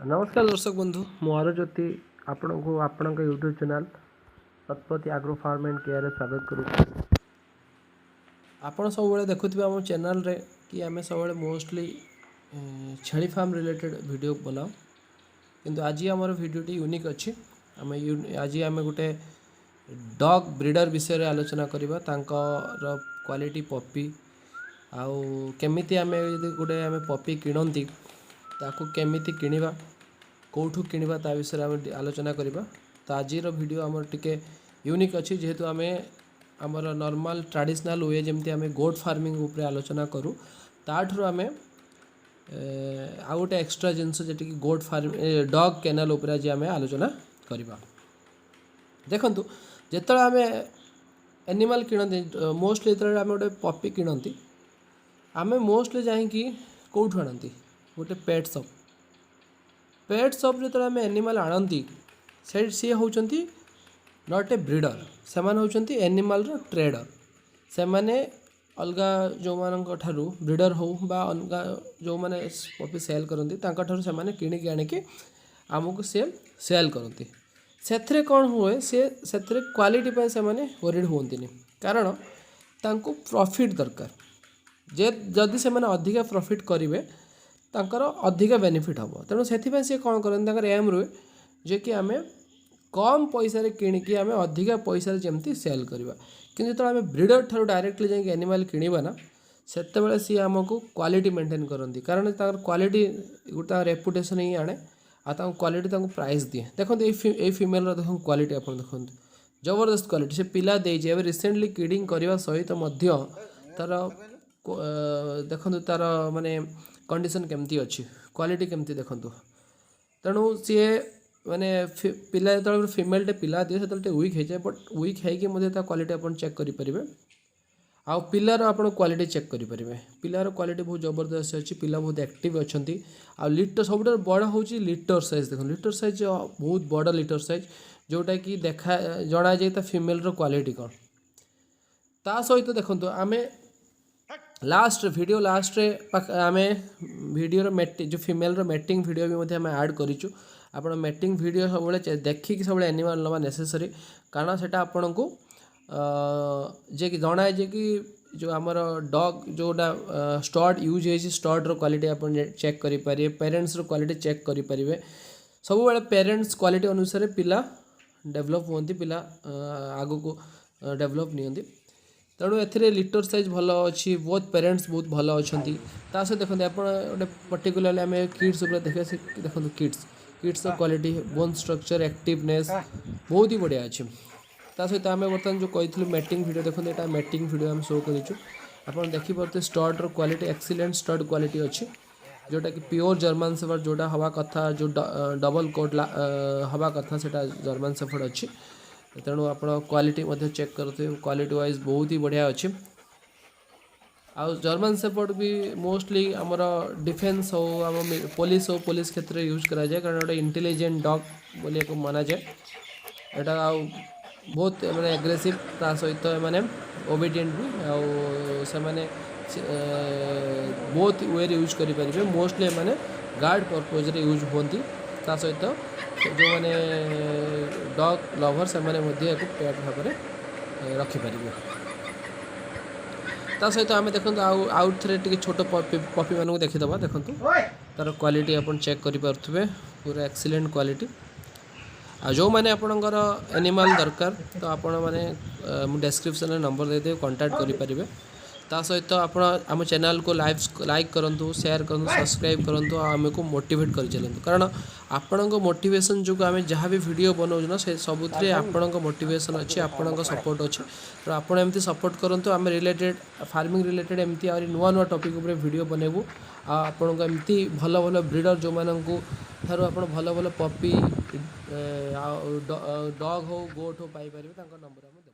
नमस्कार दर्शक बंधु मु अरुज्योति आपण को आपण यूट्यूब चैनल शतपथी आग्रो फार्म एंड केयर स्वागत करूँ। आपण सब देखुवे आम चैनल रे कि आम सब मोस्टली छेली फार्म रिलेटेड वीडियो बनाओ किंतु आज आमर वीडियोटी यूनिक अच्छी आम आज आम गोटे डॉग ब्रीडर विषय रे आलोचना करबा तांकर क्वालिटी पपी आउ केमिति आम गोटे आम पपी किणती ताकू केमिति किनिबा कौठू किनिबा ता विषय आम आलोचना करबा। तो आजिर वीडियो आमर टिके यूनिक अच्छी जेहेतु आम आमर नॉर्मल ट्रेडिशनल वे जमती आम गोट फार्मिंग उपरे आलोचना करूँ ताठू आम आउ गोटे एक्स्ट्रा जिनस जी गोट फार्म डॉग केनाल उपरे आज आम आलोचना करबा। देखंतु जेतले आम एनिमल किणती मोस्टली जो आम गोटे पपी किणती आम मोस्टली जाकि कौठू आनती गोटे पेट शॉप जो आम एनिमल आनती से सी होती नॉट ए ब्रीडर से होती एनिमल ट्रेडर से माने अलग जो ठारू ब्रीडर हो बा अलग जो मैंने पपी सेल करती से माने किणिकी आनिकी आमको सेल करती से कौन हुए से क्वालिटी से माने वरीड हुंती कारण तांको प्रॉफिट दरकार जे जदि से माने अधिका प्रॉफिट करेंगे तांकर अधिका बेनिफिट हम तेणु से सी कौन करते एम रुए जे कि आम कम पैसा किणिकी आम अधिका पैसा जमती सेल करवा कि जो आम ब्रीडर ठार डायरेक्टली जाकि एनिमल किणवा ना से सी आमको क्वालिटी मेंटेन करती कारण क्वालिटी गोटे रेपुटेशन ही आने आ क्वालिटी प्राइस दिए देखो ये फीमेल देख क्वालिटी आप देखो जबरदस्त क्वालिटी से पिला देजे रिसेंटली किडिंग करने सहित तार देखो तार माने कंडीशन केमती अच्छी क्वालिटी केमती देखु तेणु सी माने पिला जो फिमेल टे पिला दिए से वीक हो जाए बट वीक है क्वालिटी आप चेक करेंगे आउ पिलार आप क्वालिटी चेक करेंगे पिलार क्वालिटी बहुत जबरदस्त अच्छी पिला बहुत एक्टिव अच्छा आ लिटर सब बड़ हूँ लिटर साइज देख लिटर साइज बहुत बड़ लिटर साइज जोटा कि देखा जना जाए फिमेल क्वालिटी कौन ता सहित देखो आम लास्ट वीडियो लास्ट रे आम वीडियो जो फिमेल मैटिंग वीडियो भी आम ऐड करूँ आप मैटिंग वीडियो सब देखिए सब एनिमल नवा नेसेसरी कारण से आपन को जे कि जना जे कि जो आमर डॉग जोटा स्टड यूज हो स्टड क्वालिटी आप चेक करेंगे पेरेंट्स क्वालिटी चेक करेंगे सब बड़े पेरेंट्स क्वालिटी अनुसार पिला डेवलप होती पिला आग को डेवलप नहीं तेणु ए लिटर साइज भल अच्छी बहुत पेरेंट्स बहुत भल अच्छा सहित देखते आप गोटे पर्टिकुलरली आम किड्स देखिए देखो kids quality bone structure activeness बहुत ही बढ़िया अच्छी सहित आम बर्तमान जो कही मैटिंग वीडियो देखो यहाँ मैटिंग वीडियो आम शो कर देखिए stud quality excellent stud quality अच्छी जोटा कि प्योर जर्मन सेफर्ड जोटा हवा कथा जो डबल कोट हवा कथा से जर्मन सेफर्ड अच्छी तेणु आप क्वालिटी चेक करते क्वालिटी वाइज बहुत ही बढ़िया अच्छी आ जर्मन सेफर्ड भी मोस्टली आमर डिफेन्स हो आम पुलिस क्षेत्र में यूज करा जाए कारण गोटे इंटेलिजेंट डॉग बोलिए को माना जाए यहाँ बहुत मैंने एग्रेसिव ता सहित मैंने ओबीडिएंट भी से माने बहुत वे यूज करेंगे मोस्टली मैंने गार्ड पर्पज रे यूज होती ता सहित जो मैंने डॉग लवर से पेट भाव में रखिपर ता सहित आम देखो आउ थे छोट पपी मानक देखीदे देखो तार क्वालिटी आप चेक करेंगे पूरा एक्सीलेंट क्वालिटी आ जो मैंने आपणकर एनिमल दरकार तो आपण मैंने डिस्क्रिप्शन में नंबर दे कांटेक्ट करेंगे ता सहित आप आम चैनल को लाइक करूँ शेयर करूँ सब्सक्राइब करूँ आम को मोटिवेट कर चलते कारण आपण मोटिवेशन जो आम जहाँ भी वीडियो बनाऊँ ना से सब आपण मोटिवेशन अच्छी आपण सपोर्ट अच्छे तो आपड़ एमती सपोर्ट करूँ आम रिलेटेड फार्मिंग रिलेटेड एमती आ नुआ नुआ टॉपिक उपर वीडियो बनैबू आपण एमती भल भल ब्रीडर जो मानू ठार आप भल भल पपी डॉग हो गोट हो पाई नंबर